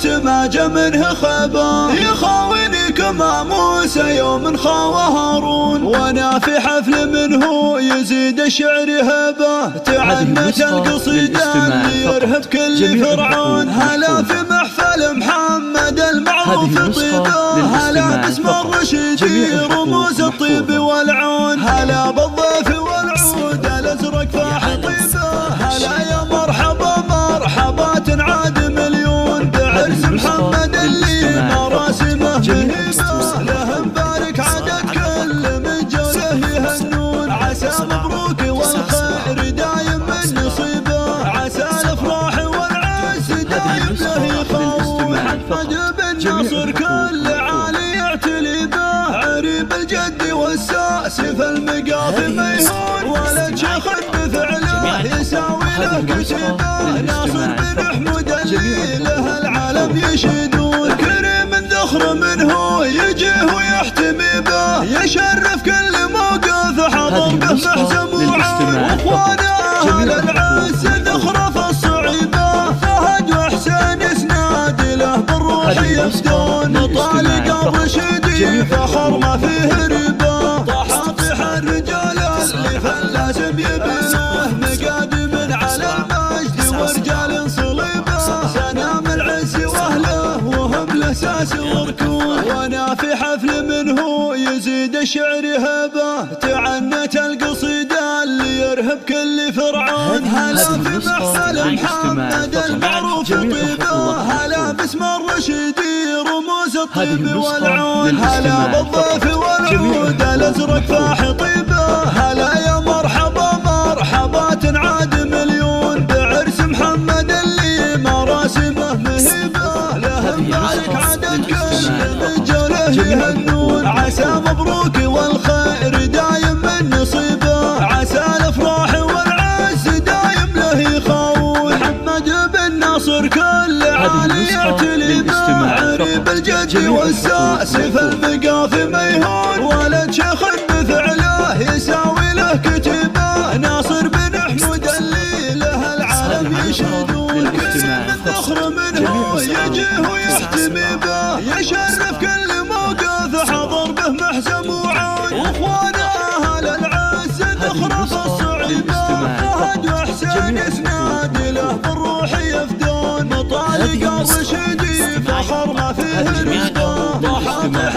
قلت ما جا منه خبر، يخاوني كما موسى يوم خاوى هارون. وانا في حفل منه يزيد الشعر هبه، تعنت القصيدة اللي يرهب كل فرعون. هلا في محفل محمد المعروف طيبه، هلا باسم الرشيدي رموز الطيب والعون. هلا بالضيف والعود الازرق فاح طيبه، هلا يا مرحبا مرحبا تنعاد مليون. بعرس محمد اللي مراسمه مهيبه، له مبارك عدد كل من جوله يهنون. عسى مبروك والخير دايم من نصيبه، عسى الافراح والعز دايم له يخون. محمد بن ناصر كل عالي يعتلي به، عريب الجد والساس في المقاف ميهون. ولد شيخ بفعله يساوي له كتيبه، ناصر بن حمود اللي له العالم يشيدون. كريم ذخر منه يجيه ويحتمي به، يشرف كل موقف حضر به محزم وعون. واخوانا اهل العز ذخر في الصعيبه، فهد وحسين يسناد له بالروح يفدون. طالق الرشيدي فخر ما فيه ريبه، طحاطح الرجال اللي فلازم يبناه. مقادم على المجد ورجال صليبه، سنام العز واهله وهم الاساس وركون. وانا في حفل منه يزيد الشعر هبه، تعنت القصيده اللي يرهب كل فرعون. هلا في محفل محمد المعروف طيبه، هلا باسم الرشيدي رموز الطيب والعون. هلا بالضيف والعود الازرق فاح طيبه، هلا يا مرحبا مرحبا تنعاد مليون. بعرس محمد اللي مراسمه مهيبه، له مبارك عدد كل من جوله يهنون. عسى مبروك والخير دايم من نصيبه، عسى الافراح والعز دايم له يخون. محمد بن ناصر كل عالي يعتلي به، عريب الجد والساس في المقاف ميهون. ولد شيخ بفعله يساوي له كتيبه، ناصر بن حمود اللي له العالم يشهدون. كريم الذخر منه يجيه ويحتمي به، يشرف كل موقف حضر به محزم وعون. واخوانا اهل العز ذخر في الصعيبه، فهد وحسين يسناد له بالروح يفدون. طالق الرشيدي فخر ما فيه ريبه، طحاطح